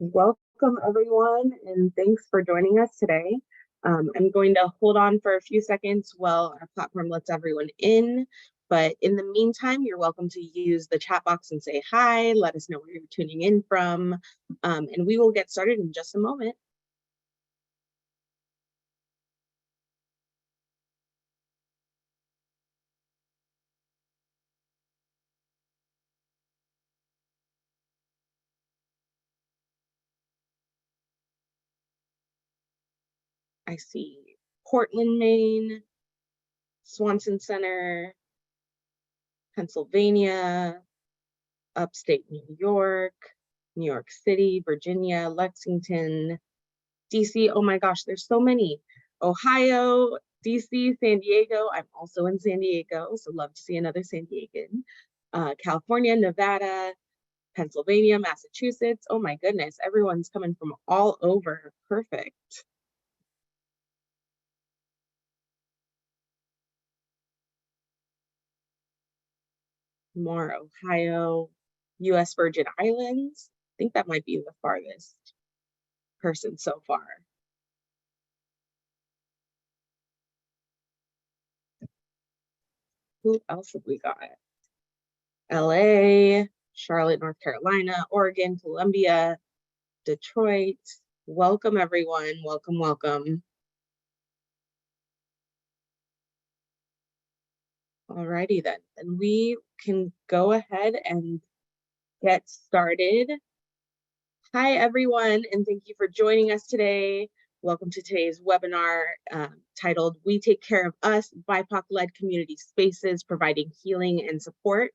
Welcome, everyone, and thanks for joining us today. I'm going to hold on for a few seconds while our platform lets everyone in. But in the meantime, you're welcome to use the chat box and say hi, let us know where you're tuning in from, and we will get started in just a moment. I see Portland, Maine, Swanson Center, Pennsylvania, upstate New York City, Virginia, Lexington, DC. Oh my gosh, there's so many. Ohio, DC, San Diego. I'm also in San Diego, so love to see another San Diegan. California, Nevada, Pennsylvania, Massachusetts. Oh my goodness, everyone's coming from all over. Perfect. More Ohio, US Virgin Islands. I think that might be the farthest person so far. Who else have we got? LA, Charlotte, North Carolina, Oregon, Columbia, Detroit. Welcome, everyone. Welcome, welcome. Alrighty then. And we can go ahead and get started. Hi, everyone, and thank you for joining us today. Welcome to today's webinar titled We Take Care of Us, BIPOC-led Community Spaces, Providing Healing and Support.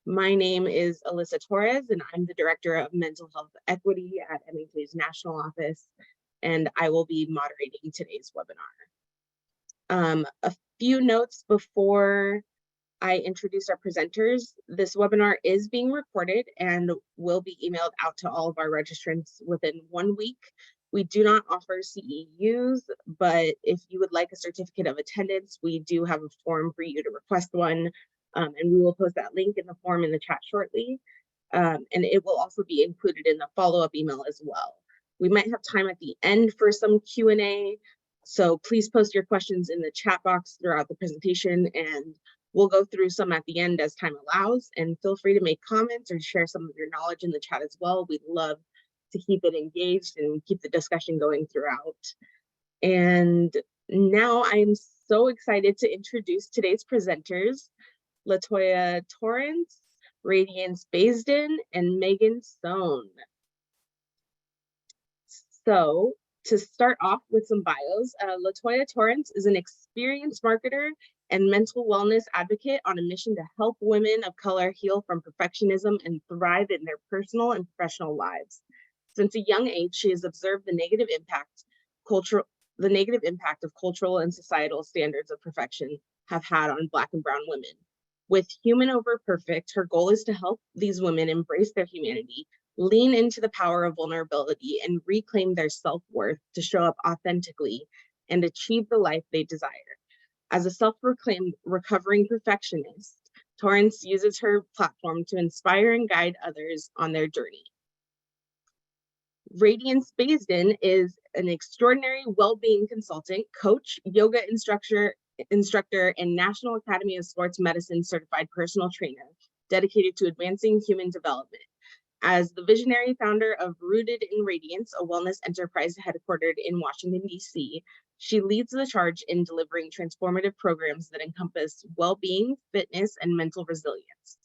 My name is Alyssa Torres, and I'm the Director of Mental Health Equity at MHA's National Office, and I will be moderating today's webinar. A few notes before I introduce our presenters. This webinar is being recorded and will be emailed out to all of our registrants within 1 week. We do not offer CEUs, but if you would like a certificate of attendance, we do have a form for you to request one, and we will post that link in the form in the chat shortly. And it will also be included in the follow-up email as well. We might have time at the end for some Q&A, so please post your questions in the chat box throughout the presentation, and we'll go through some at the end as time allows, and feel free to make comments or share some of your knowledge in the chat as well. We'd love to keep it engaged and keep the discussion going throughout. And now I'm so excited to introduce today's presenters, Latoya Torrance, Radiance Baisden, and Megan Sohn. So to start off with some bios, Latoya Torrance is an experienced marketer and mental wellness advocate on a mission to help women of color heal from perfectionism and thrive in their personal and professional lives. Since a young age, she has observed the negative impact of cultural and societal standards of perfection have had on Black and brown women. With Human Over Perfect, her goal is to help these women embrace their humanity, lean into the power of vulnerability, and reclaim their self-worth to show up authentically and achieve the life they desire. As a self-proclaimed recovering perfectionist, Torrance uses her platform to inspire and guide others on their journey. Radiance Baisden is an extraordinary well-being consultant, coach, yoga instructor, and National Academy of Sports Medicine certified personal trainer dedicated to advancing human development. As the visionary founder of Rooted in Radiance, a wellness enterprise headquartered in Washington, D.C., she leads the charge in delivering transformative programs that encompass well-being, fitness, and mental resilience.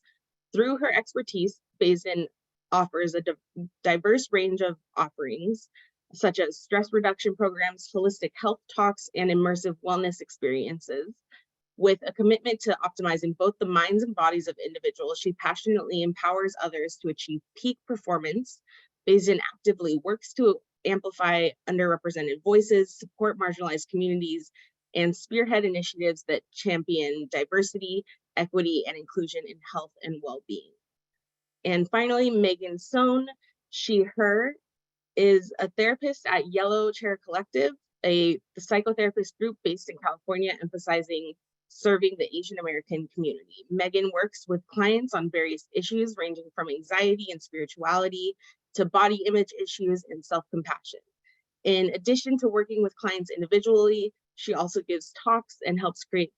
Through her expertise, Baisden offers a diverse range of offerings, such as stress reduction programs, holistic health talks, and immersive wellness experiences. With a commitment to optimizing both the minds and bodies of individuals, she passionately empowers others to achieve peak performance. Baisden actively works to amplify underrepresented voices, support marginalized communities, and spearhead initiatives that champion diversity, equity, and inclusion in health and well-being. And finally, Megan Sohn, her is a therapist at Yellow Chair Collective, the psychotherapist group based in California, emphasizing serving the Asian American community. Megan works with clients on various issues ranging from anxiety and spirituality to body image issues and self-compassion. In addition to working with clients individually, she also gives talks and helps create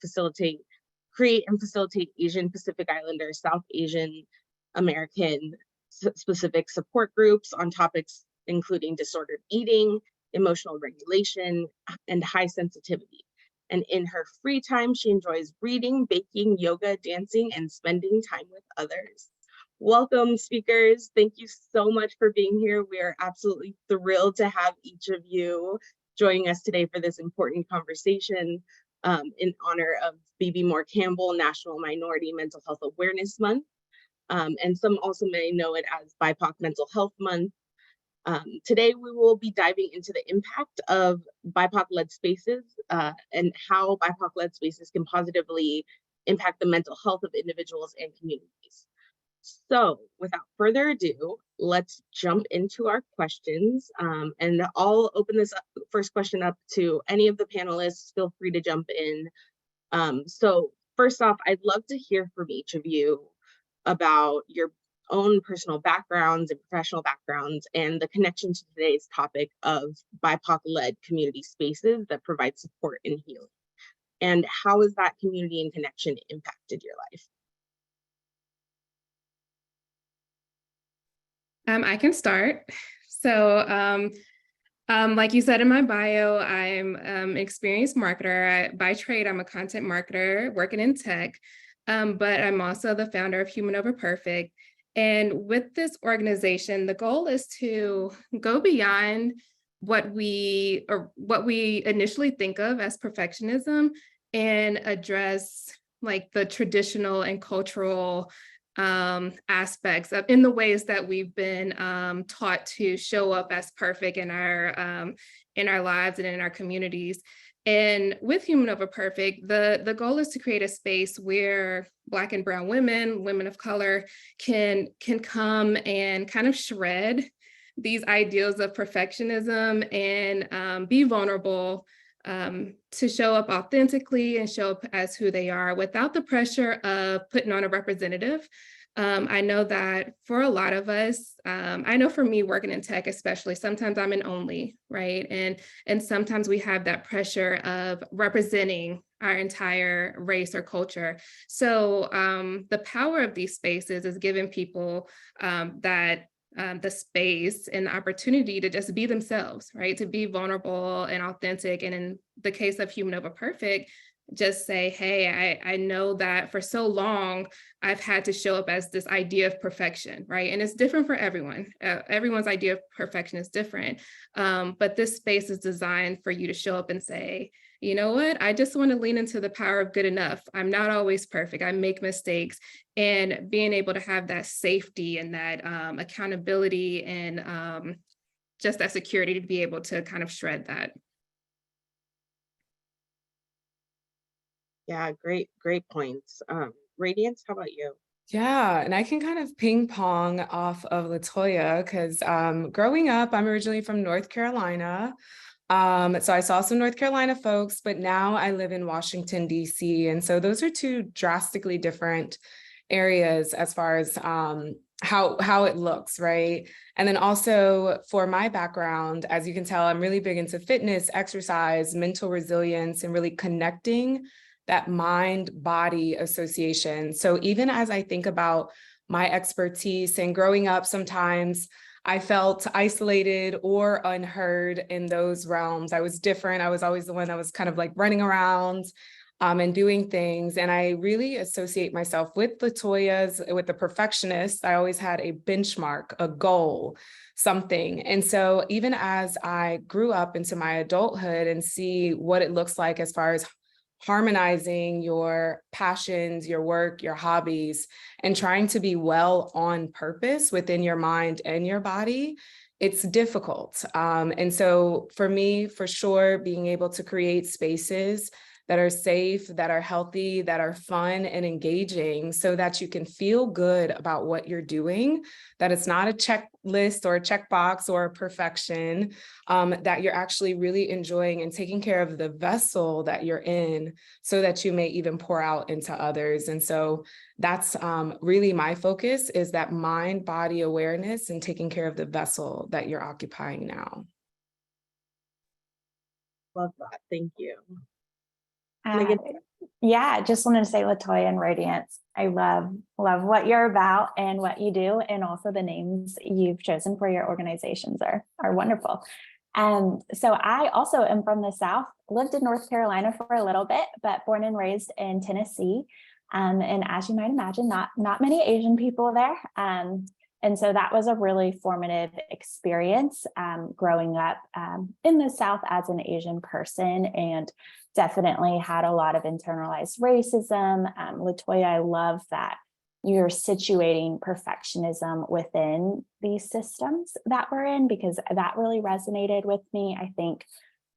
and facilitate Asian Pacific Islander, South Asian American specific support groups on topics including disordered eating, emotional regulation, and high sensitivity. And in her free time, she enjoys reading, baking, yoga, dancing, and spending time with others. Welcome, speakers. Thank you so much for being here. We are absolutely thrilled to have each of you joining us today for this important conversation in honor of Bibi Moore Campbell National Minority Mental Health Awareness Month. And some also may know it as BIPOC Mental Health Month. Today, we will be diving into the impact of BIPOC-led spaces and how BIPOC-led spaces can positively impact the mental health of individuals and communities. So without further ado, let's jump into our questions. And I'll open this first question up to any of the panelists. Feel free to jump in. So first off, I'd love to hear from each of you about your own personal backgrounds and professional backgrounds and the connection to today's topic of BIPOC-led community spaces that provide support and healing. And how has that community and connection impacted your life? I can start. So like you said in my bio, I'm an experienced marketer. By trade, I'm a content marketer working in tech, but I'm also the founder of Human Over Perfect. And with this organization, the goal is to go beyond what we initially think of as perfectionism and address like the traditional and cultural aspects of in the ways that we've been taught to show up as perfect in our lives and in our communities. And with Human Over Perfect, the goal is to create a space where Black and brown women of color can come and kind of shred these ideals of perfectionism and be vulnerable, to show up authentically and show up as who they are without the pressure of putting on a representative. I know that for a lot of us, I know for me working in tech especially, sometimes I'm an only, right? And sometimes we have that pressure of representing our entire race or culture. So the power of these spaces is giving people the space and the opportunity to just be themselves, right? To be vulnerable and authentic. And in the case of Human Over Perfect, just say, hey, I know that for so long, I've had to show up as this idea of perfection, right? And it's different for everyone. Everyone's idea of perfection is different. But this space is designed for you to show up and say, you know what? I just want to lean into the power of good enough. I'm not always perfect. I make mistakes. And being able to have that safety and that accountability and just that security to be able to kind of shred that. Yeah, great points. Radiance, how about you? Yeah, and I can kind of ping pong off of LaToya because growing up, I'm originally from North Carolina. So I saw some North Carolina folks, but now I live in Washington, D.C. And so those are two drastically different areas as far as how it looks, right? And then also for my background, as you can tell, I'm really big into fitness, exercise, mental resilience, and really connecting that mind-body association. So even as I think about my expertise and growing up, sometimes I felt isolated or unheard in those realms. I was different. I was always the one that was kind of like running around and doing things. And I really associate myself with LaToya's, with the perfectionist. I always had a benchmark, a goal, something. And so even as I grew up into my adulthood and see what it looks like as far as harmonizing your passions, your work, your hobbies, and trying to be well on purpose within your mind and your body, it's difficult. And so for me, for sure, being able to create spaces that are safe, that are healthy, that are fun and engaging, so that you can feel good about what you're doing, that it's not a checklist or a checkbox or a perfection, that you're actually really enjoying and taking care of the vessel that you're in, so that you may even pour out into others. And so that's really my focus, is that mind body awareness and taking care of the vessel that you're occupying now. Love that. Thank you. Uh, yeah, I just wanted to say, Latoya and Radiance, I love what you're about and what you do, and also the names you've chosen for your organizations are wonderful. So I also am from the South, lived in North Carolina for a little bit, but born and raised in Tennessee. And as you might imagine, not many Asian people there. And so that was a really formative experience, growing up in the South as an Asian person, and definitely had a lot of internalized racism. Latoya, I love that you're situating perfectionism within these systems that we're in, because that really resonated with me. I think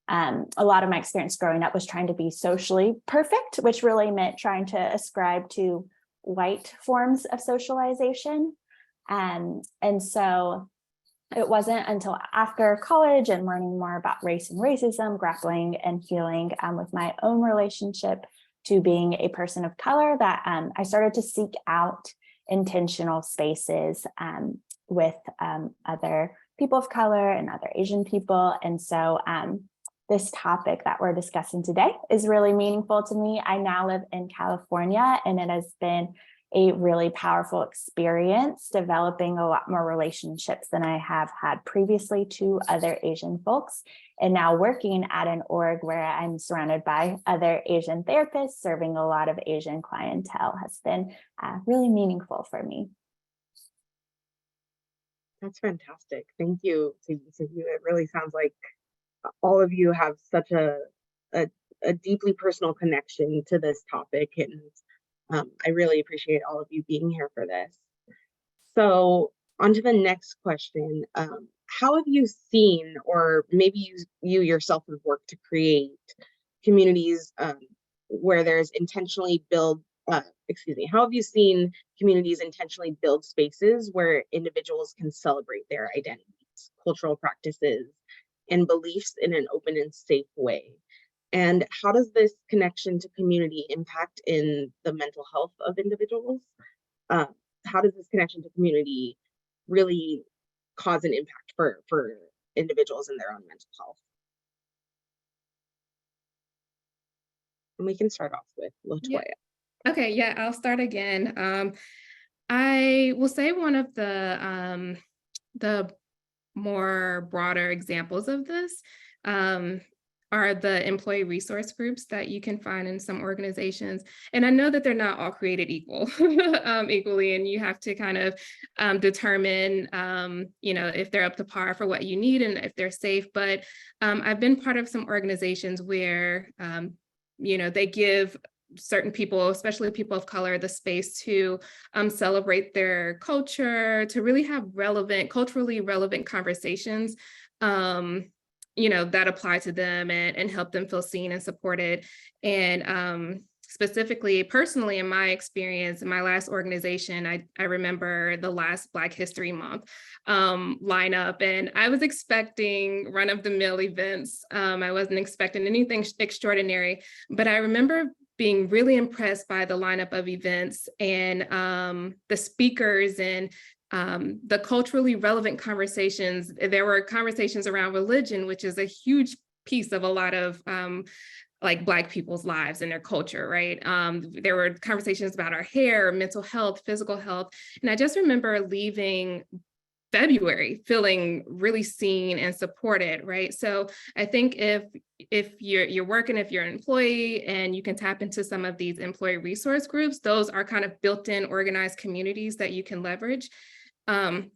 a lot of my experience growing up was trying to be socially perfect, which really meant trying to ascribe to white forms of socialization. And so it wasn't until after college and learning more about race and racism, grappling and healing with my own relationship to being a person of color, that I started to seek out intentional spaces with other people of color and other Asian people. And so this topic that we're discussing today is really meaningful to me. I now live in California, and it has been a really powerful experience developing a lot more relationships than I have had previously to other Asian folks. And now working at an org where I'm surrounded by other Asian therapists, serving a lot of Asian clientele, has been really meaningful for me. That's fantastic. Thank you to you. It really sounds like all of you have such a deeply personal connection to this topic, and I really appreciate all of you being here for this. So on to the next question. How have you seen, or maybe you yourself have worked to create communities where there's intentionally how have you seen communities intentionally build spaces where individuals can celebrate their identities, cultural practices, and beliefs in an open and safe way? And how does this connection to community impact in the mental health of individuals? How does this connection to community really cause an impact for individuals in their own mental health? And we can start off with Latoya. Okay, yeah, I'll start again. I will say one of the more broader examples of this are the employee resource groups that you can find in some organizations. And I know that they're not all created equally, and you have to kind of determine, if they're up to par for what you need and if they're safe. But I've been part of some organizations where, they give certain people, especially people of color, the space to celebrate their culture, to really have culturally relevant conversations that apply to them and help them feel seen and supported. And specifically, personally, in my experience, in my last organization, I remember the last Black History Month lineup, and I was expecting run-of-the-mill events. I wasn't expecting anything extraordinary, but I remember being really impressed by the lineup of events and the speakers and the culturally relevant conversations. There were conversations around religion, which is a huge piece of a lot of Black people's lives and their culture, right? There were conversations about our hair, mental health, physical health. And I just remember leaving February feeling really seen and supported, right? So I think if you're working, if you're an employee and you can tap into some of these employee resource groups, those are kind of built-in organized communities that you can leverage. But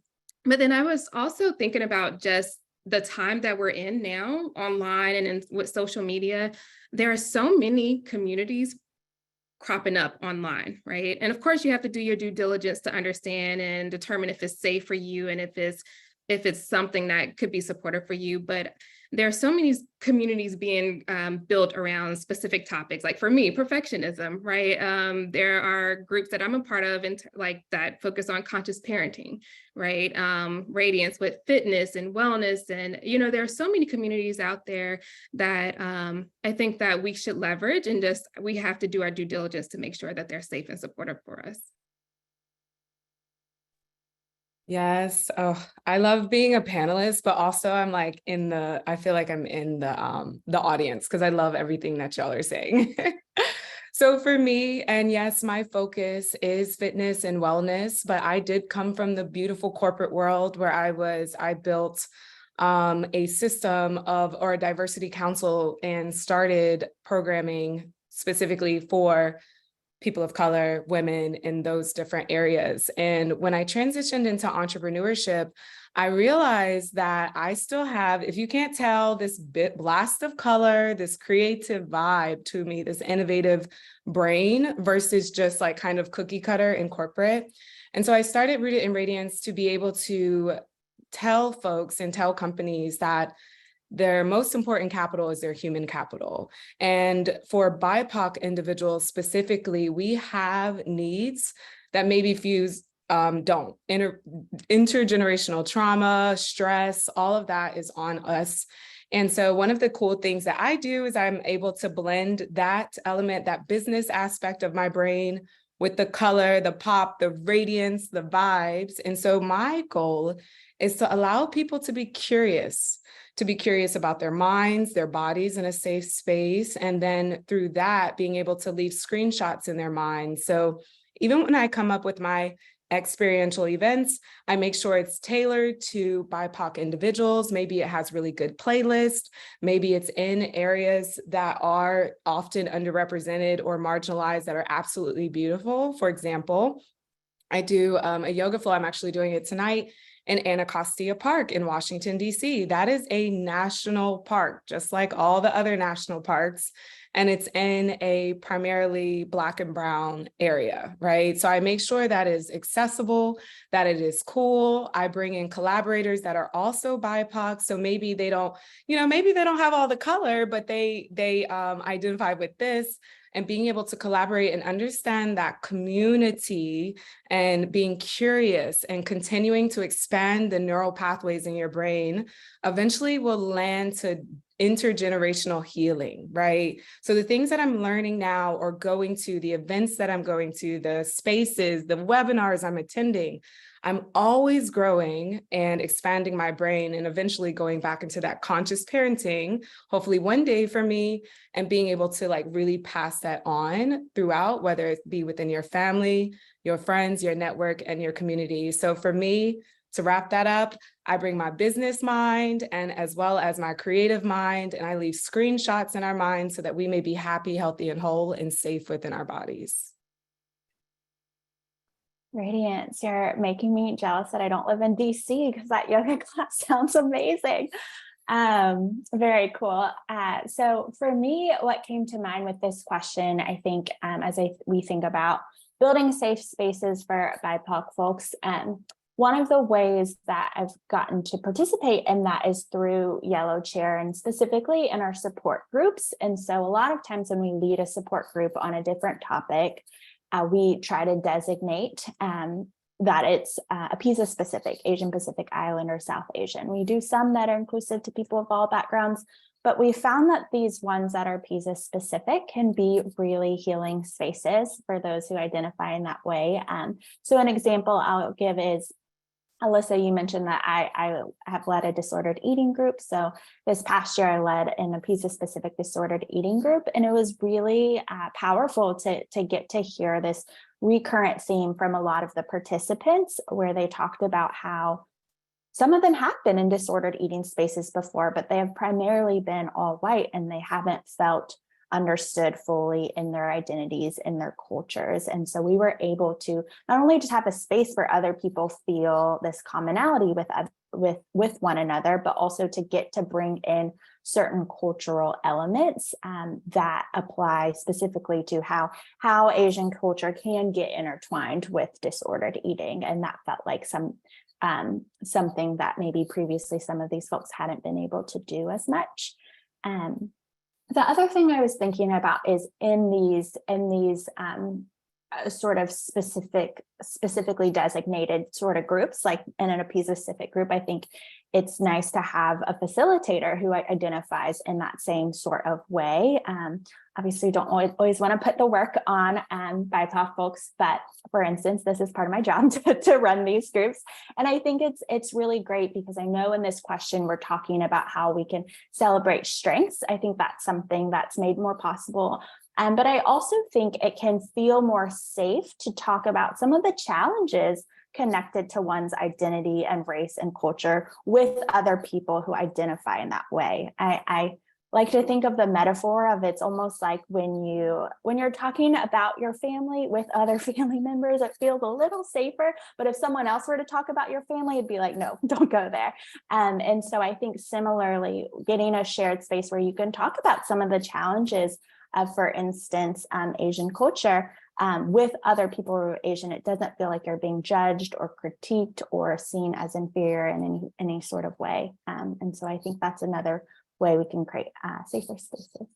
then I was also thinking about just the time that we're in now online and with social media. There are so many communities cropping up online, right? And of course you have to do your due diligence to understand and determine if it's safe for you and if it's something that could be supportive for you. But there are so many communities being built around specific topics. Like for me, perfectionism, right? There are groups that I'm a part of like that focus on conscious parenting, right? Radiance with fitness and wellness. And, there are so many communities out there that I think that we should leverage, and just, we have to do our due diligence to make sure that they're safe and supportive for us. Yes. Oh, I love being a panelist, but also I feel like I'm in the audience because I love everything that y'all are saying. So for me, and yes, my focus is fitness and wellness, but I did come from the beautiful corporate world where I built a system or a diversity council and started programming specifically for people of color, women in those different areas. And when I transitioned into entrepreneurship, I realized that I still have, if you can't tell, this blast of color, this creative vibe to me, this innovative brain versus just like kind of cookie cutter in corporate. And so I started Rooted in Radiance to be able to tell folks and tell companies that their most important capital is their human capital. And for BIPOC individuals specifically, we have needs that maybe few don't. Intergenerational trauma, stress, all of that is on us. And so one of the cool things that I do is I'm able to blend that element, that business aspect of my brain with the color, the pop, the radiance, the vibes. And so my goal is to allow people to be curious about their minds, their bodies in a safe space. And then through that, being able to leave screenshots in their minds. So even when I come up with my experiential events, I make sure it's tailored to BIPOC individuals. Maybe it has really good playlists. Maybe it's in areas that are often underrepresented or marginalized that are absolutely beautiful. For example, I do a yoga flow. I'm actually doing it tonight in Anacostia Park in Washington, D.C. That is a national park, just like all the other national parks. And it's in a primarily Black and Brown area, right? So I make sure that is accessible, that it is cool. I bring in collaborators that are also BIPOC. So maybe they don't, maybe they don't have all the color, but they identify with this. And being able to collaborate and understand that community and being curious and continuing to expand the neural pathways in your brain eventually will land to intergenerational healing, right? So the things that I'm learning now or going to, the events that I'm going to, the spaces, the webinars I'm attending, I'm always growing and expanding my brain and eventually going back into that conscious parenting, hopefully one day for me, and being able to like really pass that on throughout, whether it be within your family, your friends, your network, and your community. So for me, to wrap that up, I bring my business mind and as well as my creative mind, and I leave screenshots in our minds so that we may be happy, healthy, and whole and safe within our bodies. Radiance, you're making me jealous that I don't live in DC because that yoga class sounds amazing. Very cool. So for me, what came to mind with this question, I think, as we think about building safe spaces for BIPOC folks, one of the ways that I've gotten to participate in that is through Yellow Chair and specifically in our support groups. And so a lot of times when we lead a support group on a different topic, we try to designate that it's a PISA specific, Asian Pacific Island or South Asian. We do some that are inclusive to people of all backgrounds, but we found that these ones that are PISA specific can be really healing spaces for those who identify in that way. So an example I'll give is, Alyssa, you mentioned that I have led a disordered eating group. So this past year I led in a PISA-specific disordered eating group, and it was really powerful to get to hear this recurrent theme from a lot of the participants where they talked about how some of them have been in disordered eating spaces before, but they have primarily been all white and they haven't felt understood fully in their identities, in their cultures. And so we were able to not only just have a space where other people feel this commonality with one another, but also to get to bring in certain cultural elements that apply specifically to how Asian culture can get intertwined with disordered eating. And that felt like some something that maybe previously some of these folks hadn't been able to do as much. The other thing I was thinking about is in these sort of specifically designated sort of groups, like in an Appease Pacific group, I think it's nice to have a facilitator who identifies in that same sort of way. Obviously, don't always want to put the work on BIPOC folks, but for instance, this is part of my job to run these groups. And I think it's really great because I know in this question, we're talking about how we can celebrate strengths. I think that's something that's made more possible. But I also think it can feel more safe to talk about some of the challenges connected to one's identity and race and culture with other people who identify in that way. I like to think of the metaphor of it's almost like when you're talking about your family with other family members, it feels a little safer. But if someone else were to talk about your family, it'd be like, no, don't go there. And so I think similarly, getting a shared space where you can talk about some of the challenges of, for instance, Asian culture with other people who are Asian, it doesn't feel like you're being judged or critiqued or seen as inferior in any sort of way. And so I think that's another way we can create safer spaces.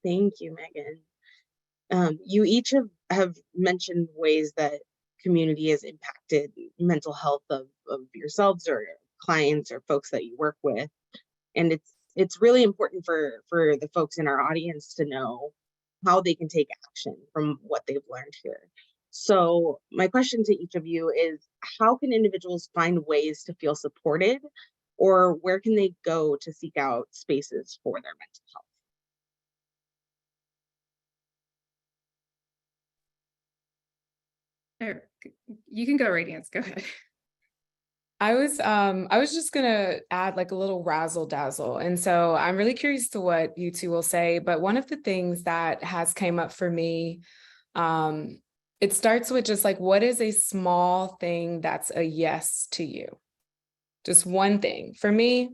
Thank you, Megan. You each have mentioned ways that community has impacted mental health of yourselves or clients or folks that you work with. And it's really important for the folks in our audience to know how they can take action from what they've learned here. So my question to each of you is, how can individuals find ways to feel supported, or where can they go to seek out spaces for their mental health? You can go, Radiance, go ahead. I was just gonna add like a little razzle dazzle. And so I'm really curious to what you two will say, but one of the things that has came up for me, it starts with just like, what is a small thing that's a yes to you? Just one thing. For me,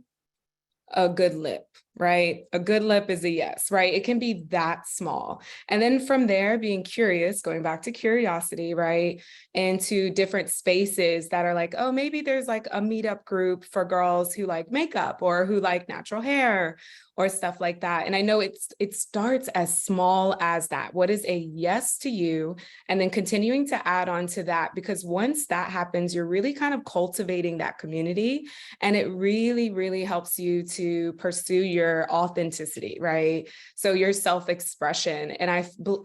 a good lip, right? A good lip is a yes, right? It can be that small. And then from there, being curious, going back to curiosity, right? Into different spaces that are like, oh, maybe there's like a meetup group for girls who like makeup or who like natural hair or stuff like that. And I know it starts as small as that. What is a yes to you? And then continuing to add on to that, because once that happens, you're really kind of cultivating that community. And it really, really helps you to pursue your authenticity, right? So your self-expression. And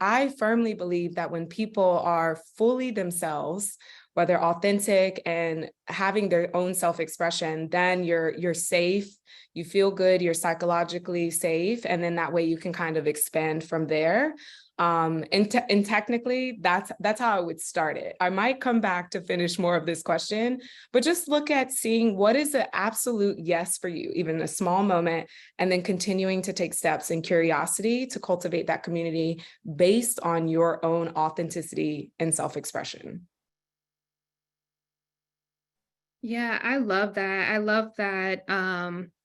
I firmly believe that when people are fully themselves, whether authentic and having their own self-expression, then you're safe, you feel good, you're psychologically safe. And then that way you can kind of expand from there. And technically that's how I would start it. I might come back to finish more of this question, but just look at seeing what is the absolute yes for you, even a small moment, and then continuing to take steps in curiosity to cultivate that community based on your own authenticity and self-expression. Yeah, I love that. I love that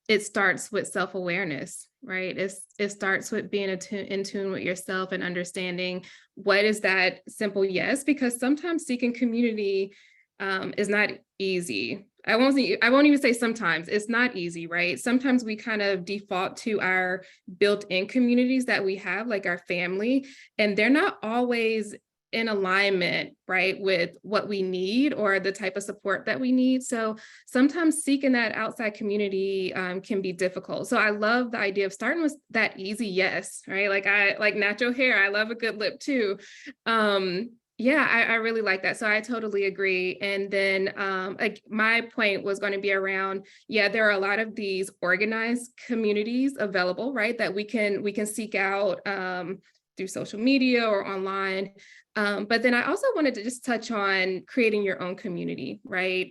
it starts with self-awareness, right? It starts with being in tune with yourself and understanding what is that simple yes, because sometimes seeking community is not easy. I won't even say sometimes, it's not easy, right? Sometimes we kind of default to our built-in communities that we have, like our family, and they're not always in alignment, right, with what we need or the type of support that we need. So sometimes seeking that outside community can be difficult. So I love the idea of starting with that easy yes, right? Like I like natural hair. I love a good lip too. Yeah, I really like that. So I totally agree. And then like my point was going to be around, yeah, there are a lot of these organized communities available, right, that we can seek out through social media or online. But then I also wanted to just touch on creating your own community, right?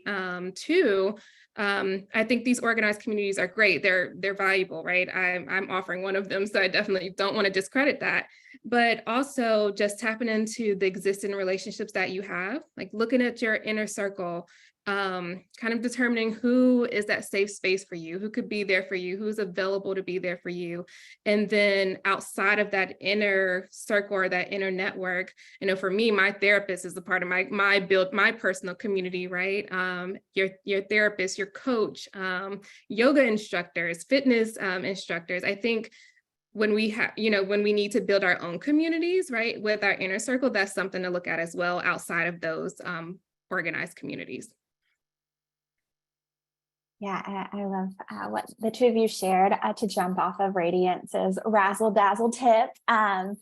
Too, I think these organized communities are great. They're valuable, right? I'm offering one of them, so I definitely don't want to discredit that. But also just tapping into the existing relationships that you have, like looking at your inner circle, kind of determining who is that safe space for you, who could be there for you, who's available to be there for you. And then outside of that inner circle or that inner network, for me, my therapist is a part of my personal community, right? Your therapist, your coach, yoga instructors, fitness instructors. I think when we have, when we need to build our own communities, right, with our inner circle, that's something to look at as well outside of those organized communities. Yeah, I love what the two of you shared. To jump off of Radiance's razzle dazzle tip, I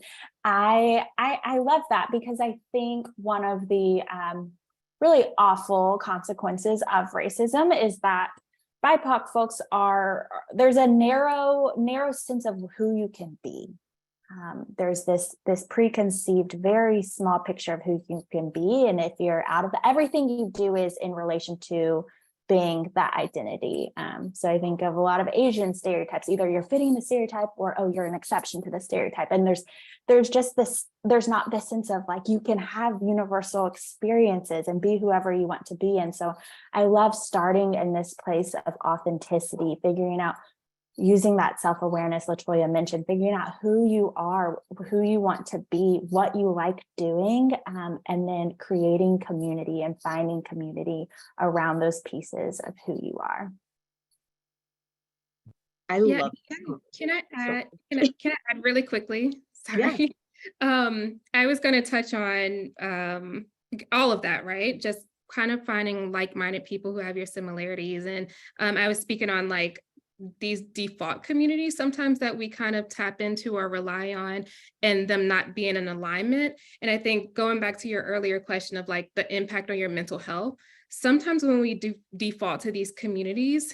love that, because I think one of the really awful consequences of racism is that BIPOC folks there's a narrow sense of who you can be. There's this preconceived, very small picture of who you can be, and if you're out of everything you do is in relation to being that identity. So I think of a lot of Asian stereotypes, either you're fitting the stereotype or, oh, you're an exception to the stereotype. And there's just this, there's not this sense of like, you can have universal experiences and be whoever you want to be. And so I love starting in this place of authenticity, figuring out, using that self-awareness LaToya mentioned, figuring out who you are, who you want to be, what you like doing, and then creating community and finding community around those pieces of who you are. I love Can I add really quickly? Sorry. Yeah. I was going to touch on all of that, right? Just kind of finding like-minded people who have your similarities. And I was speaking on like these default communities sometimes that we kind of tap into or rely on, and them not being in alignment. And I think going back to your earlier question of like the impact on your mental health, sometimes when we do default to these communities,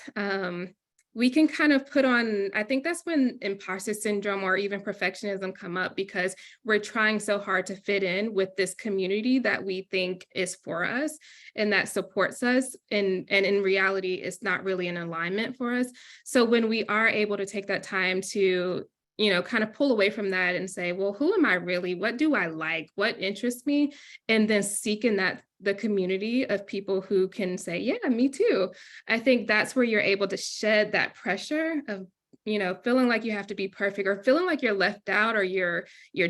we can kind of put on, I think that's when imposter syndrome or even perfectionism come up, because we're trying so hard to fit in with this community that we think is for us and that supports us. And in reality, it's not really in alignment for us. So when we are able to take that time to, kind of pull away from that and say, well, who am I really? What do I like? What interests me? And then seeking the community of people who can say, yeah, me too. I think that's where you're able to shed that pressure of, feeling like you have to be perfect or feeling like you're left out or you're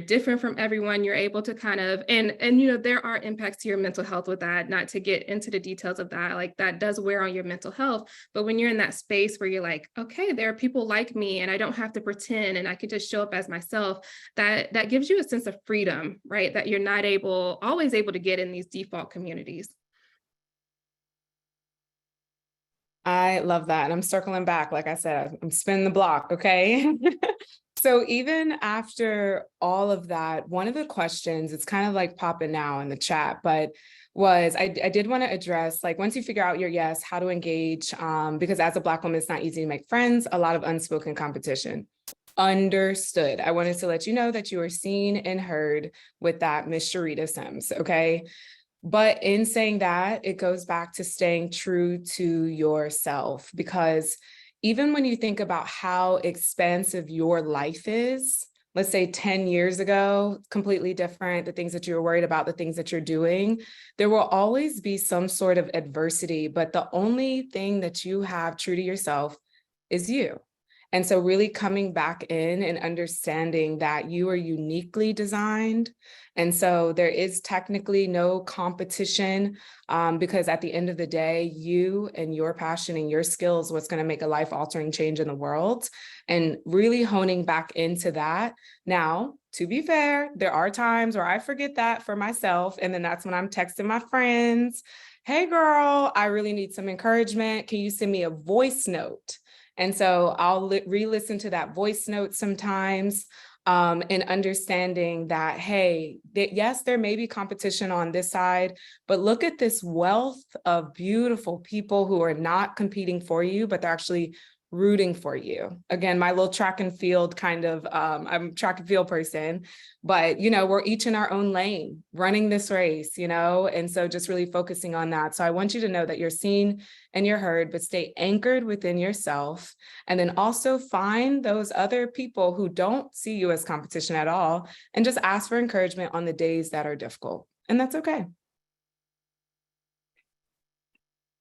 different from everyone. You're able to kind of, and there are impacts to your mental health with that, not to get into the details of that, like that does wear on your mental health. But when you're in that space where you're like, okay, there are people like me and I don't have to pretend and I can just show up as myself, that gives you a sense of freedom, right? That you're not always able to get in these default communities. I love that. And I'm circling back. Like I said, I'm spinning the block. Okay. So even after all of that, one of the questions, it's kind of like popping now in the chat, but I did want to address, like, once you figure out your yes, how to engage, because as a Black woman, it's not easy to make friends, a lot of unspoken competition. Understood. I wanted to let you know that you are seen and heard with that, Miss Sharita Sims. Okay. But in saying that, it goes back to staying true to yourself, because even when you think about how expansive your life is, let's say 10 years ago, completely different, the things that you were worried about, the things that you're doing, there will always be some sort of adversity, but the only thing that you have true to yourself is you. And so really coming back in and understanding that you are uniquely designed. And so there is technically no competition, because at the end of the day, you and your passion and your skills, what's going to make a life-altering change in the world, and really honing back into that. Now, to be fair, there are times where I forget that for myself. And then that's when I'm texting my friends, hey girl, I really need some encouragement. Can you send me a voice note? And so I'll re-listen to that voice note sometimes, and understanding that, hey, yes, there may be competition on this side, but look at this wealth of beautiful people who are not competing for you, but they're actually rooting for you. Again, my little track and field kind of, I'm a track and field person, but, we're each in our own lane running this race, and so just really focusing on that. So I want you to know that you're seen and you're heard, but stay anchored within yourself. And then also find those other people who don't see you as competition at all, and just ask for encouragement on the days that are difficult. And that's okay.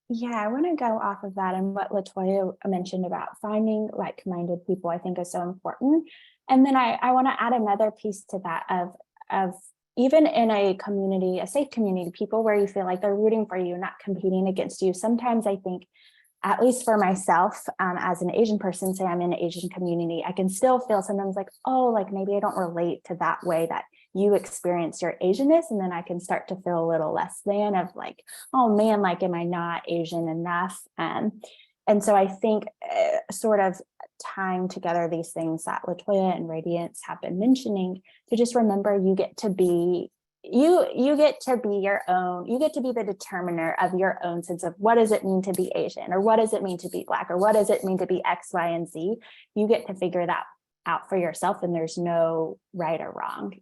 Yeah, I want to go off of that, and what LaToya mentioned about finding like-minded people, I think is so important. And then I want to add another piece to that of even in a community, a safe community, people where you feel like they're rooting for you, not competing against you. Sometimes I think, at least for myself, as an Asian person, say I'm in an Asian community, I can still feel sometimes like, oh, like maybe I don't relate to that way that you experience your Asianness. And then I can start to feel a little less than, of like, oh man, like, am I not Asian enough? And so I think sort of tying together these things that Latoya and Radiance have been mentioning, to just remember you get to be you get to be your own, you get to be the determiner of your own sense of what does it mean to be Asian, or what does it mean to be Black, or what does it mean to be X, Y, and Z. You get to figure that out for yourself, and there's no right or wrong.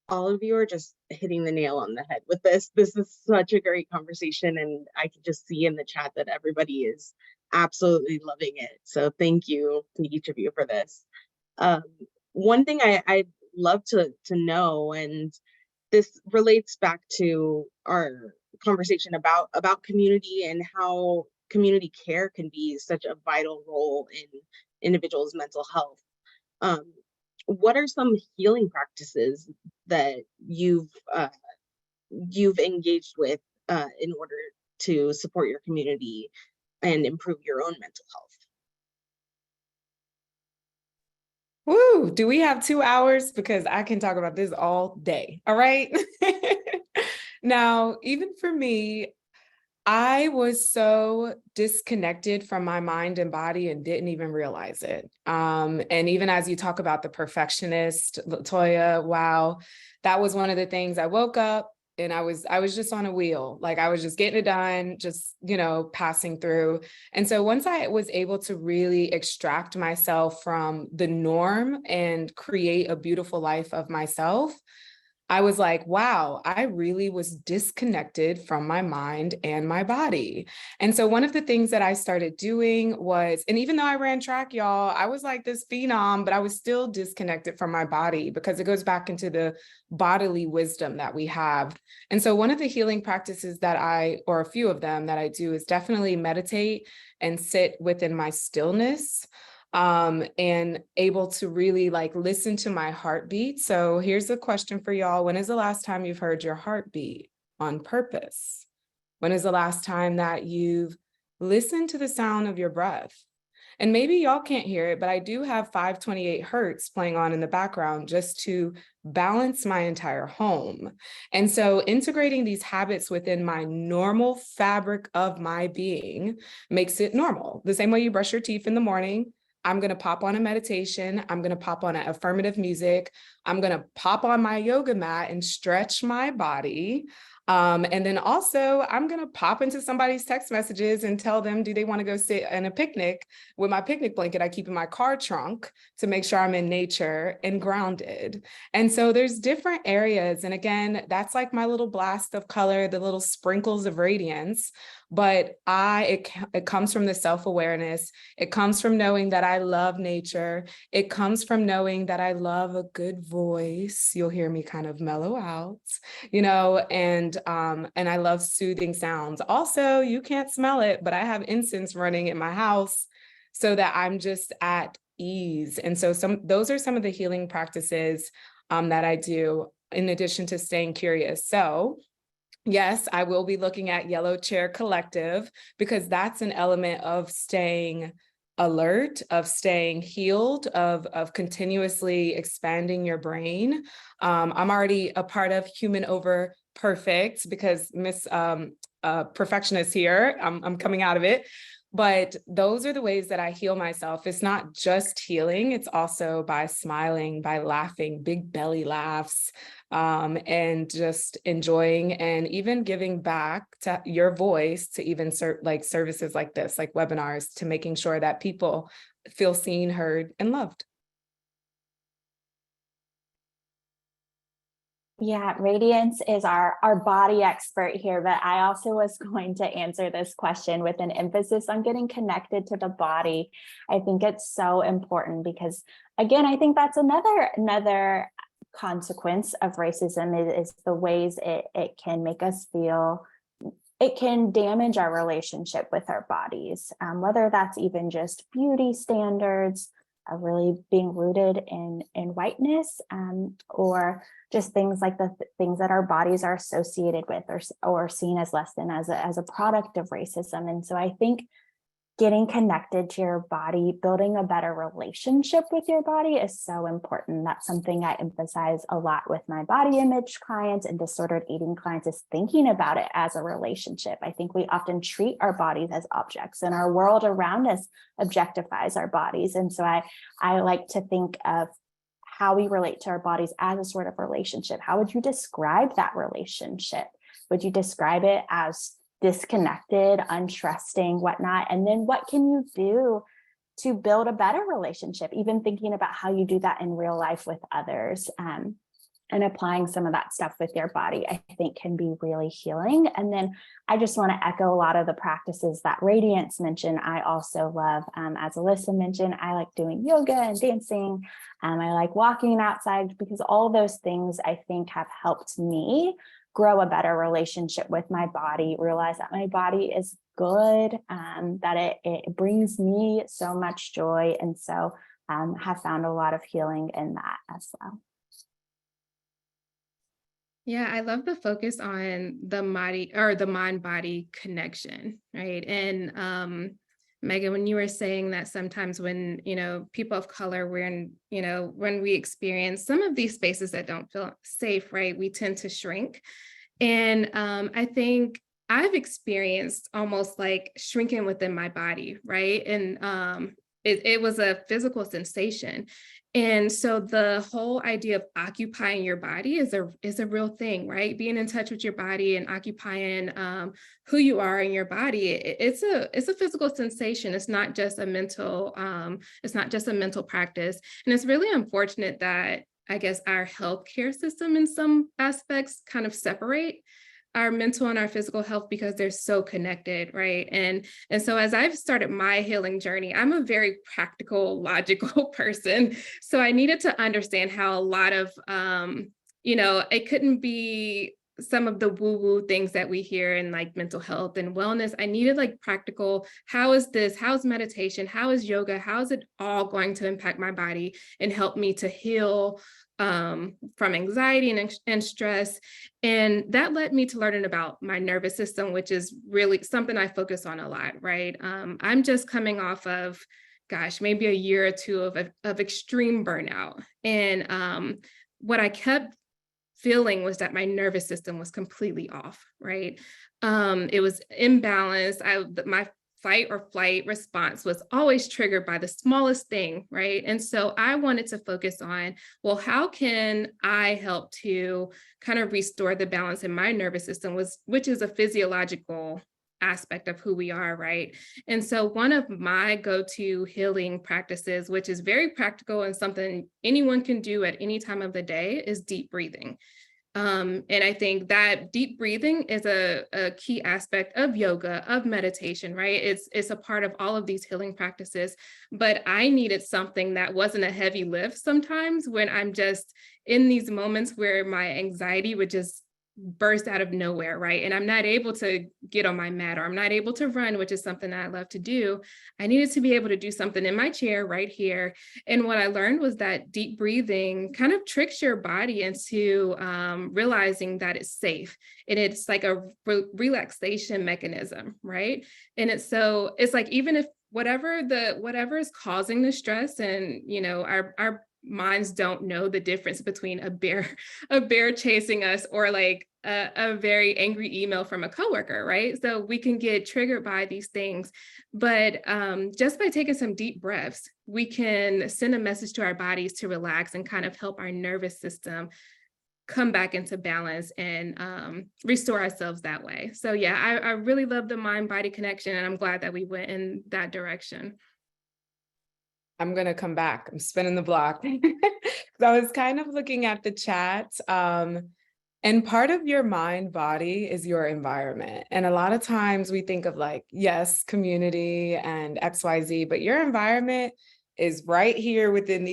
All of you are just hitting the nail on the head with this. This is such a great conversation, and I can just see in the chat that everybody is absolutely loving it. So thank you to each of you for this. One thing I'd love to know, and this relates back to our conversation about community and how community care can be such a vital role in individuals' mental health. What are some healing practices that you've engaged with in order to support your community and improve your own mental health? Woo, do we have 2 hours? Because I can talk about this all day. All right. Now, even for me, I was so disconnected from my mind and body and didn't even realize it. And even as you talk about the perfectionist, Latoya, wow, that was one of the things. I woke up and I was just on a wheel, like I was just getting it done, just, passing through. And so once I was able to really extract myself from the norm and create a beautiful life of myself, I was like, wow, I really was disconnected from my mind and my body. And so one of the things that I started doing was, and even though I ran track, y'all, I was like this phenom, but I was still disconnected from my body, because it goes back into the bodily wisdom that we have. And so one of the healing practices that or a few of them that I do, is definitely meditate and sit within my stillness. And able to really listen to my heartbeat. So here's a question for y'all. When is the last time you've heard your heartbeat on purpose? When is the last time that you've listened to the sound of your breath? And maybe y'all can't hear it, but I do have 528 hertz playing on in the background just to balance my entire home. And so integrating these habits within my normal fabric of my being makes it normal. The same way you brush your teeth in the morning, I'm going to pop on a meditation. I'm going to pop on an affirmative music. I'm going to pop on my yoga mat and stretch my body. And then also I'm going to pop into somebody's text messages and tell them, do they want to go sit in a picnic with my picnic blanket I keep in my car trunk to make sure I'm in nature and grounded. And so there's different areas. And again, that's like my little blast of color, the little sprinkles of radiance. But it comes from the self-awareness. It comes from knowing that I love nature. It comes from knowing that I love a good voice. You'll hear me kind of mellow out, and I love soothing sounds. Also, you can't smell it, but I have incense running in my house so that I'm just at ease. And so those are some of the healing practices that I do in addition to staying curious. So yes, I will be looking at Yellow Chair Collective, because that's an element of staying alert, of staying healed, of continuously expanding your brain. I'm already a part of Human Over Perfect, because Miss Perfectionist here, I'm coming out of it. But those are the ways that I heal myself. It's not just healing, it's also by smiling, by laughing, big belly laughs, and just enjoying and even giving back to your voice to even services like this, like webinars, to making sure that people feel seen, heard, and loved. Yeah, Radiance is our body expert here, but I also was going to answer this question with an emphasis on getting connected to the body. I think it's so important because, again, I think that's another consequence of racism is the ways it can make us feel. It can damage our relationship with our bodies, whether that's even just beauty standards, really being rooted in whiteness, or just things like the things that our bodies are associated with, or seen as less than, as a product of racism. And so I think getting connected to your body, building a better relationship with your body is so important. That's something I emphasize a lot with my body image clients and disordered eating clients, is thinking about it as a relationship. I think we often treat our bodies as objects, and our world around us objectifies our bodies. And so I like to think of how we relate to our bodies as a sort of relationship. How would you describe that relationship? Would you describe it as disconnected, untrusting, whatnot? And then what can you do to build a better relationship? Even thinking about how you do that in real life with others, and applying some of that stuff with your body, I think can be really healing. And then I just want to echo a lot of the practices that Radiance mentioned. I also love, as Alyssa mentioned, I like doing yoga and dancing. I like walking outside, because all those things I think have helped me grow a better relationship with my body, realize that my body is good, that it brings me so much joy. And so have found a lot of healing in that as well. Yeah, I love the focus on the body, or the mind-body connection, right? And Megan, when you were saying that sometimes when, people of color, when we experience some of these spaces that don't feel safe, right, we tend to shrink. And I think I've experienced almost like shrinking within my body, right? And it was a physical sensation. And so the whole idea of occupying your body is a real thing, right? Being in touch with your body and occupying who you are in your body. It's a physical sensation. It's not just a mental practice. And it's really unfortunate that, I guess, our healthcare system in some aspects kind of separate our mental and our physical health, because they're so connected, right? And so as I've started my healing journey, I'm a very practical, logical person. So I needed to understand how a lot of, it couldn't be some of the woo-woo things that we hear in like mental health and wellness. I needed like practical, how's meditation, how is yoga, how is it all going to impact my body and help me to heal from anxiety and stress. And that led me to learning about my nervous system, which is really something I focus on a lot, right? I'm just coming off of, maybe a year or two of extreme burnout. And what I kept feeling was that my nervous system was completely off, right? It was imbalanced. My fight or flight response was always triggered by the smallest thing, right? And so I wanted to focus on, well, how can I help to kind of restore the balance in my nervous system, which is a physiological aspect of who we are, right? And so one of my go-to healing practices, which is very practical and something anyone can do at any time of the day, is deep breathing. And I think that deep breathing is a key aspect of yoga, of meditation, right? It's a part of all of these healing practices, but I needed something that wasn't a heavy lift sometimes when I'm just in these moments where my anxiety would just burst out of nowhere, right? And I'm not able to get on my mat, or I'm not able to run, which is something that I love to do. I needed to be able to do something in my chair right here. And what I learned was that deep breathing kind of tricks your body into realizing that it's safe. And it's like a relaxation mechanism, right? And it's like, even if whatever is causing the stress, and our minds don't know the difference between a bear chasing us or like a very angry email from a coworker, right? So we can get triggered by these things, but just by taking some deep breaths, we can send a message to our bodies to relax and kind of help our nervous system come back into balance and restore ourselves that way. So yeah, I really love the mind-body connection, and I'm glad that we went in that direction. I'm going to come back. I'm spinning the block. I was kind of looking at the chat. And part of your mind body is your environment. And a lot of times we think of like, yes, community and XYZ, but your environment is right here within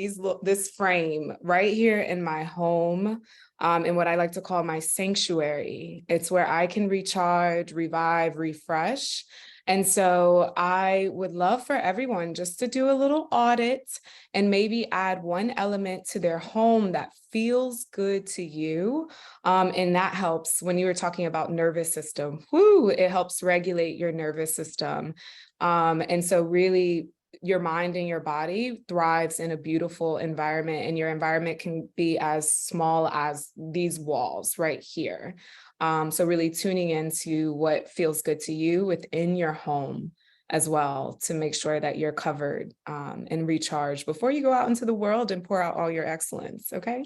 this frame, right here in my home, in what I like to call my sanctuary. It's where I can recharge, revive, refresh. And so I would love for everyone just to do a little audit and maybe add one element to their home that feels good to you. And that helps when you were talking about nervous system. Whoo, it helps regulate your nervous system. And so really your mind and your body thrives in a beautiful environment, and your environment can be as small as these walls right here. So really tuning into what feels good to you within your home as well, to make sure that you're covered and recharged before you go out into the world and pour out all your excellence. Okay,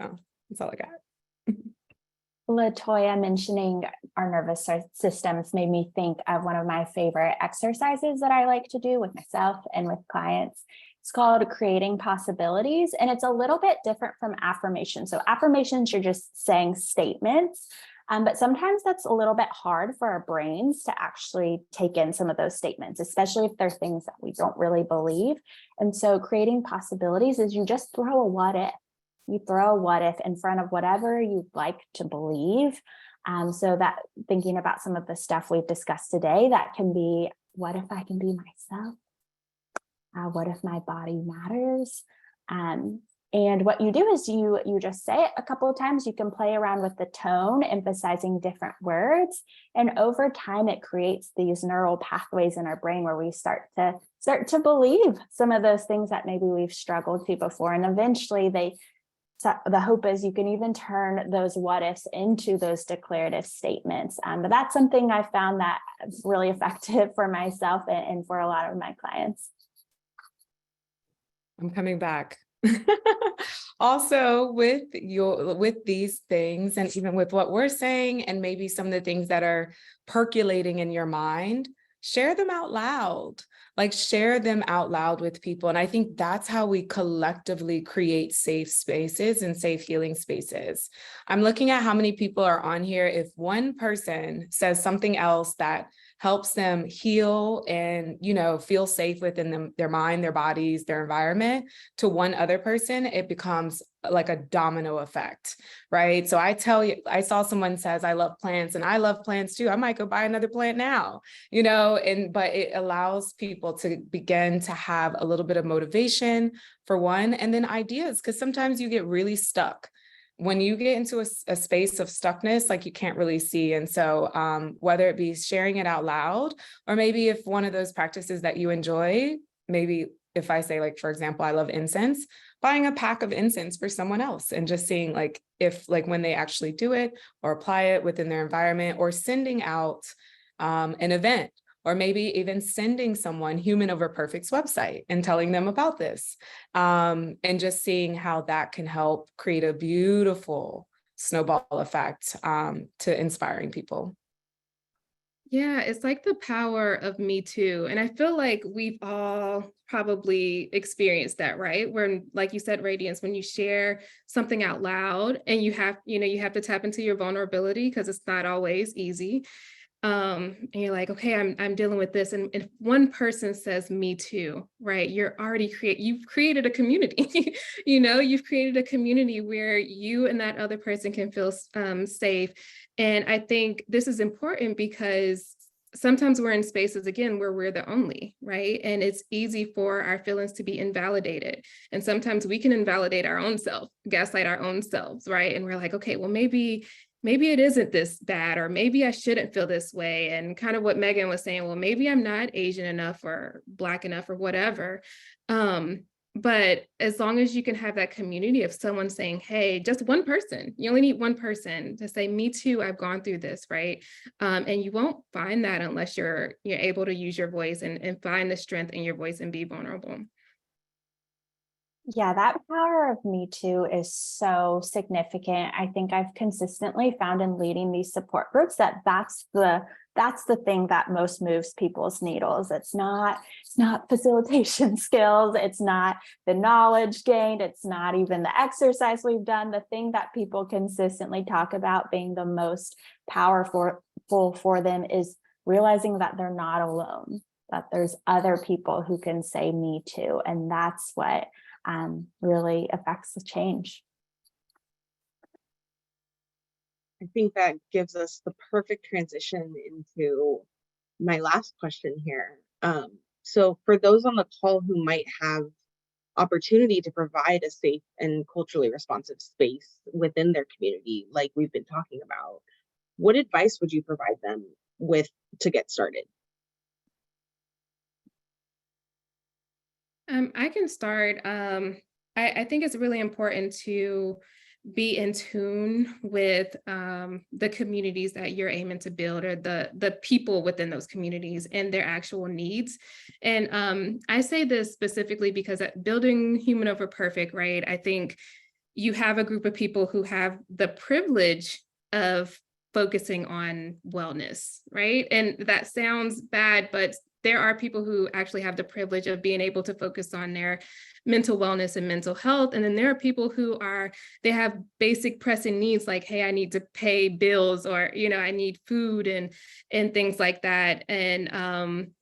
so that's all I got. LaToya, mentioning our nervous systems made me think of one of my favorite exercises that I like to do with myself and with clients. It's called creating possibilities, and it's a little bit different from affirmation. So affirmations, you're just saying statements, but sometimes that's a little bit hard for our brains to actually take in some of those statements, especially if they're things that we don't really believe. And so creating possibilities is you just throw a what if. You throw a what if in front of whatever you'd like to believe. So that thinking about some of the stuff we've discussed today, that can be, what if I can be myself? What if my body matters? And what you do is you just say it a couple of times. You can play around with the tone, emphasizing different words. And over time, it creates these neural pathways in our brain where we start to believe some of those things that maybe we've struggled to before. And eventually so the hope is you can even turn those what ifs into those declarative statements. But that's something I found that really effective for myself and for a lot of my clients. I'm coming back. Also, with these things, and even with what we're saying, and maybe some of the things that are percolating in your mind, share them out loud. Like, share them out loud with people. And I think that's how we collectively create safe spaces and safe healing spaces. I'm looking at how many people are on here. If one person says something else that helps them heal and, feel safe within their mind, their bodies, their environment, to one other person, it becomes like a domino effect, right? So I tell you, I saw someone says, I love plants, and I love plants too. I might go buy another plant now, but it allows people to begin to have a little bit of motivation for one, and then ideas, because sometimes you get really stuck. When you get into a space of stuckness, like, you can't really see. And so whether it be sharing it out loud, or maybe if one of those practices that you enjoy, maybe if I say, like, for example, I love incense, buying a pack of incense for someone else and just seeing if when they actually do it or apply it within their environment, or sending out an event, or maybe even sending someone Human Over Perfect's website and telling them about this, and just seeing how that can help create a beautiful snowball effect to inspiring people. Yeah, it's like the power of Me Too. And I feel like we've all probably experienced that, right? When, like you said, Radiance, when you share something out loud and you have to tap into your vulnerability, because it's not always easy. And you're like, okay, I'm dealing with this. And if one person says Me Too, right, you've created a community. You've created a community where you and that other person can feel safe. And I think this is important because sometimes we're in spaces, again, where we're the only, right? And it's easy for our feelings to be invalidated. And sometimes we can invalidate our own self, gaslight our own selves, right? And we're like, okay, well, maybe it isn't this bad, or maybe I shouldn't feel this way. And kind of what Megan was saying, well, maybe I'm not Asian enough or Black enough or whatever. But as long as you can have that community of someone saying, hey, just one person, you only need one person to say, me too, I've gone through this, right? And you won't find that unless you're able to use your voice and find the strength in your voice and be vulnerable. Yeah, that power of Me Too is so significant. I think I've consistently found in leading these support groups that's the thing that most moves people's needles. It's not facilitation skills. It's not the knowledge gained. It's not even the exercise we've done. The thing that people consistently talk about being the most powerful for them is realizing that they're not alone, that there's other people who can say Me Too. And that's what really affects the change. I think that gives us the perfect transition into my last question here. So for those on the call who might have opportunity to provide a safe and culturally responsive space within their community, like we've been talking about, what advice would you provide them with to get started? I can start. I think it's really important to be in tune with the communities that you're aiming to build, or the people within those communities and their actual needs. And I say this specifically because at building human over perfect, right? I think you have a group of people who have the privilege of focusing on wellness, right? And that sounds bad, but there are people who actually have the privilege of being able to focus on their mental wellness and mental health. And then there are people who they have basic pressing needs like, hey, I need to pay bills, or, I need food and things like that. And,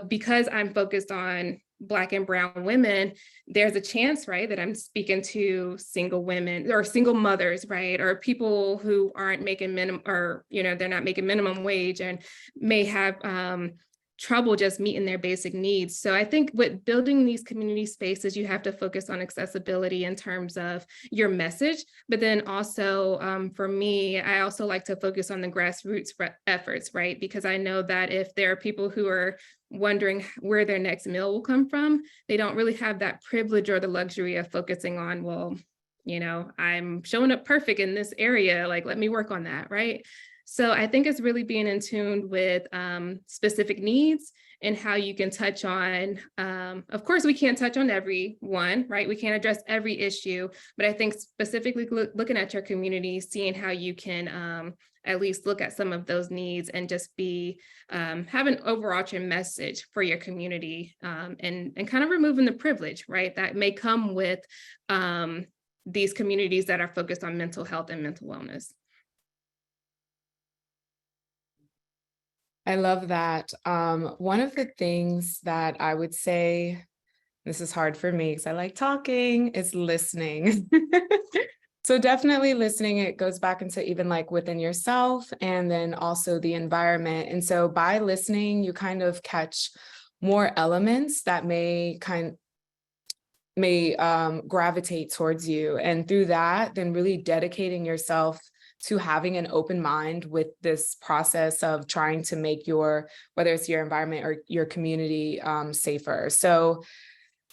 because I'm focused on Black and brown women, there's a chance, right, that I'm speaking to single women or single mothers, right, or people who aren't making minimum, or they're not making minimum wage and may have trouble just meeting their basic needs. So I think with building these community spaces, you have to focus on accessibility in terms of your message, but then also for me, I also like to focus on the grassroots efforts, right? Because I know that if there are people who are wondering where their next meal will come from, they don't really have that privilege or the luxury of focusing on, well, I'm showing up perfect in this area, like, let me work on that, right? So I think it's really being in tune with specific needs and how you can touch on, of course, we can't touch on every one, right? We can't address every issue, but I think specifically looking at your community, seeing how you can at least look at some of those needs and just have an overarching message for your community, and kind of removing the privilege, right? That may come with these communities that are focused on mental health and mental wellness. I love that. One of the things that I would say, this is hard for me because I like talking, is listening. So definitely listening, it goes back into even like within yourself and then also the environment. And so by listening, you kind of catch more elements that may gravitate towards you. And through that, then really dedicating yourself to having an open mind with this process of trying to make whether it's your environment or your community safer. So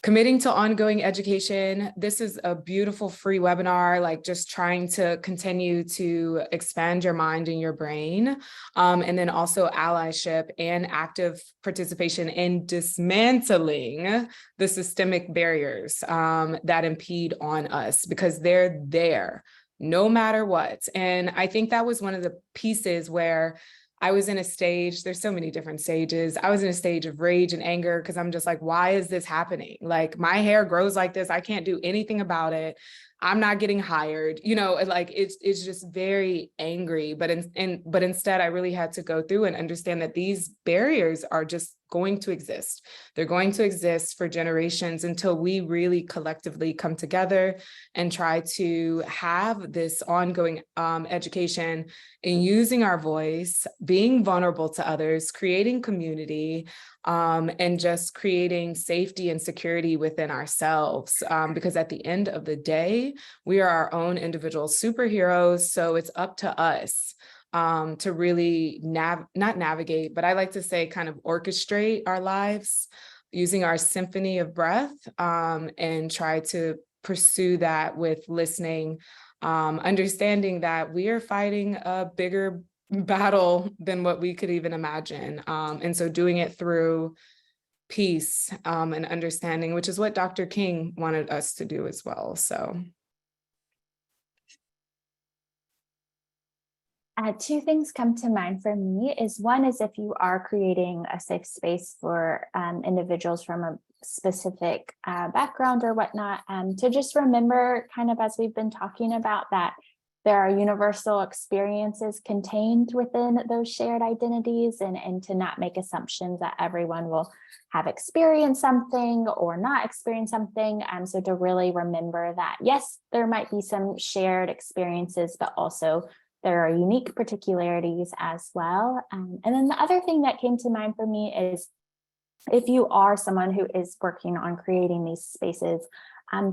committing to ongoing education. This is a beautiful free webinar, like just trying to continue to expand your mind and your brain. And then also allyship and active participation in dismantling the systemic barriers that impede on us, because they're there no matter what. And I think that was one of the pieces where I was in a stage, there's so many different stages. I was in a stage of rage and anger because I'm just like, why is this happening? Like, my hair grows like this. I can't do anything about it. I'm not getting hired, like it's just very angry. But instead, I really had to go through and understand that these barriers are just going to exist. They're going to exist for generations until we really collectively come together and try to have this ongoing education in using our voice, being vulnerable to others, creating community, and just creating safety and security within ourselves. Because at the end of the day, we are our own individual superheroes. So it's up to us to really not navigate, but I like to say kind of orchestrate our lives using our symphony of breath, and try to pursue that with listening, understanding that we are fighting a bigger battle than what we could even imagine. And so doing it through peace and understanding, which is what Dr. King wanted us to do as well. So. Two things come to mind for me. One is if you are creating a safe space for individuals from a specific background or whatnot, to just remember, kind of as we've been talking about, that there are universal experiences contained within those shared identities, and to not make assumptions that everyone will have experienced something or not experience something. So to really remember that, yes, there might be some shared experiences, but also there are unique particularities as well. And then the other thing that came to mind for me is, if you are someone who is working on creating these spaces,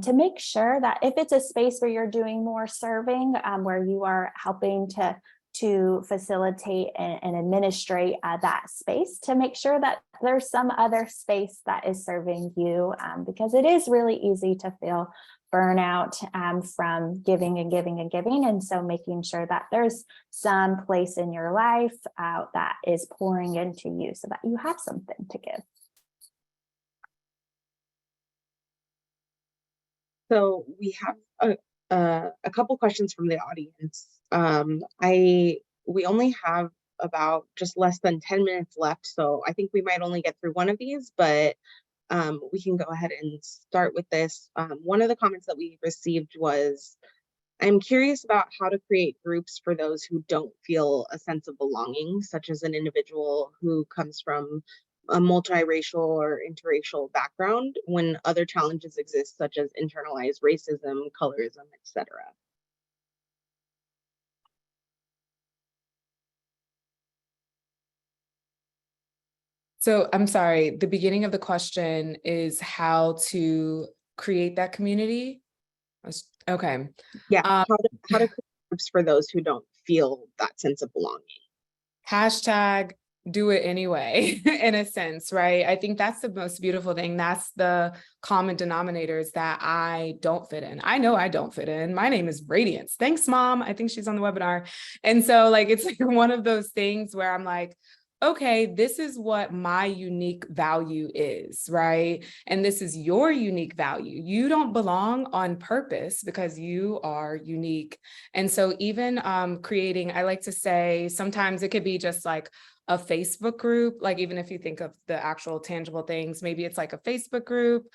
to make sure that if it's a space where you're doing more serving, where you are helping to facilitate and administrate that space, to make sure that there's some other space that is serving you, because it is really easy to feel burnout from giving and giving and giving. And so making sure that there's some place in your life that is pouring into you so that you have something to give. So we have a couple questions from the audience. We only have about just less than 10 minutes left, so I think we might only get through one of these, but we can go ahead and start with this. One of the comments that we received was, I'm curious about how to create groups for those who don't feel a sense of belonging, such as an individual who comes from a multiracial or interracial background, when other challenges exist, such as internalized racism, colorism, etc. So I'm sorry, the beginning of the question is how to create that community? Okay. Yeah, how to create groups for those who don't feel that sense of belonging. Hashtag do it anyway, in a sense, right? I think that's the most beautiful thing. That's the common denominators that I don't fit in. I know I don't fit in. My name is Radiance. Thanks, Mom. I think she's on the webinar. And so like, it's like one of those things where I'm like, okay, this is what my unique value is, right? And this is your unique value. You don't belong on purpose because you are unique. And so even creating, I like to say, sometimes it could be just like a Facebook group, like even if you think of the actual tangible things, maybe it's like a Facebook group,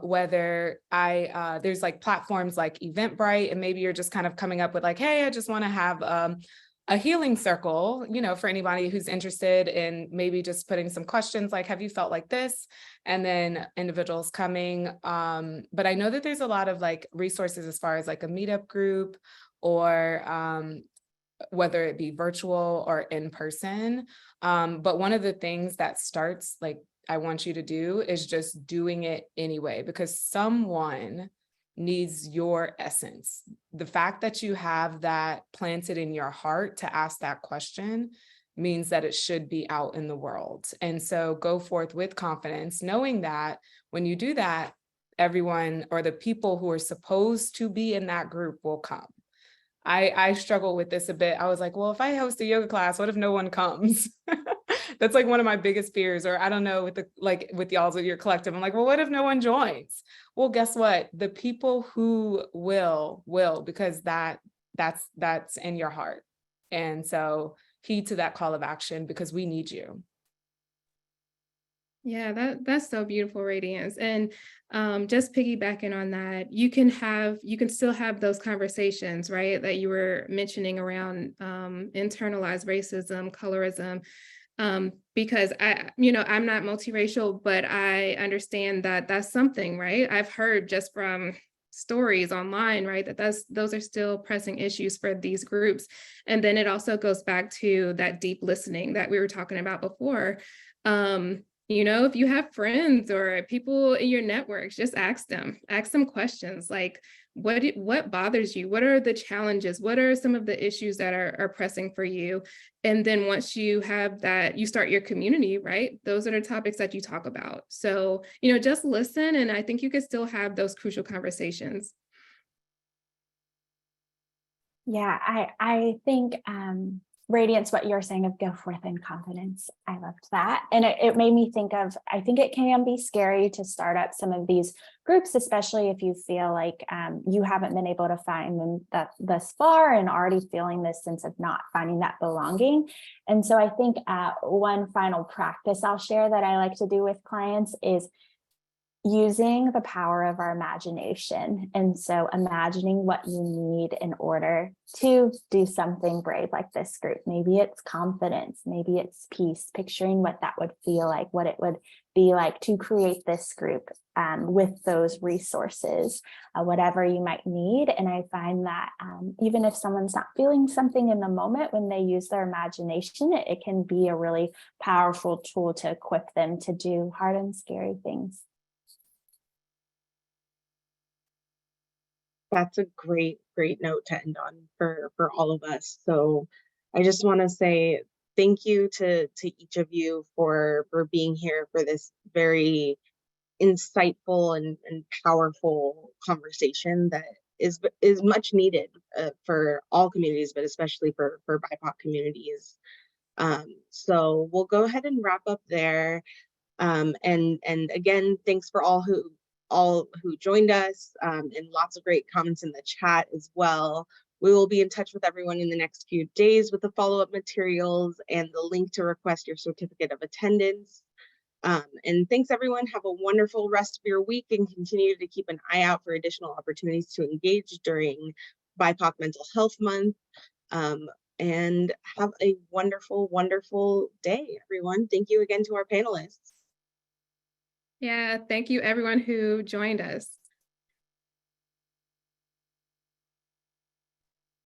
whether there's like platforms like Eventbrite, and maybe you're just kind of coming up with like, hey, I just want to have a healing circle, you know, for anybody who's interested in maybe just putting some questions like, have you felt like this? And then individuals coming. But I know that there's a lot of like resources as far as like a meetup group, or whether it be virtual or in person. But one of the things that starts, like, I want you to do is just doing it anyway, because someone needs your essence. The fact that you have that planted in your heart to ask that question means that it should be out in the world. And so go forth with confidence, knowing that when you do that, everyone or the people who are supposed to be in that group will come. I struggle with this a bit. I was like, well, if I host a yoga class, what if no one comes? That's like one of my biggest fears. Or I don't know, with y'all's, with your collective, I'm like, well, what if no one joins? Well, guess what? The people who will, because that's in your heart. And so heed to that call of action, because we need you. Yeah, that's so beautiful, Radiance. And just piggybacking on that, you can still have those conversations, right, that you were mentioning around internalized racism, colorism, because I'm not multiracial, but I understand that that's something, right? I've heard just from stories online, right, that those are still pressing issues for these groups. And then it also goes back to that deep listening that we were talking about before. If you have friends or people in your networks, just ask them questions like, what bothers you? What are the challenges? What are some of the issues that are pressing for you? And then once you have that, you start your community, right? Those are the topics that you talk about. So, just listen. And I think you can still have those crucial conversations. Yeah, I think Radiance, what you're saying of go forth in confidence. I loved that. And it made me think of, I think it can be scary to start up some of these groups, especially if you feel like you haven't been able to find them thus far and already feeling this sense of not finding that belonging. And so I think one final practice I'll share that I like to do with clients is, using the power of our imagination. And so imagining what you need in order to do something brave like this group. Maybe it's confidence, maybe it's peace, picturing what that would feel like, what it would be like to create this group with those resources, whatever you might need. And I find that even if someone's not feeling something in the moment, when they use their imagination, it can be a really powerful tool to equip them to do hard and scary things. That's a great note to end on for all of us. So I just want to say thank you to each of you for being here for this very insightful and powerful conversation that is much needed for all communities, but especially for BIPOC communities. So we'll go ahead and wrap up there. And again, thanks for all who joined us, and lots of great comments in the chat as well. We will be in touch with everyone in the next few days with the follow-up materials and the link to request your certificate of attendance. And thanks everyone. Have a wonderful rest of your week and continue to keep an eye out for additional opportunities to engage during BIPOC Mental Health Month. And have a wonderful, wonderful day, everyone. Thank you again to our panelists. Yeah, thank you everyone who joined us.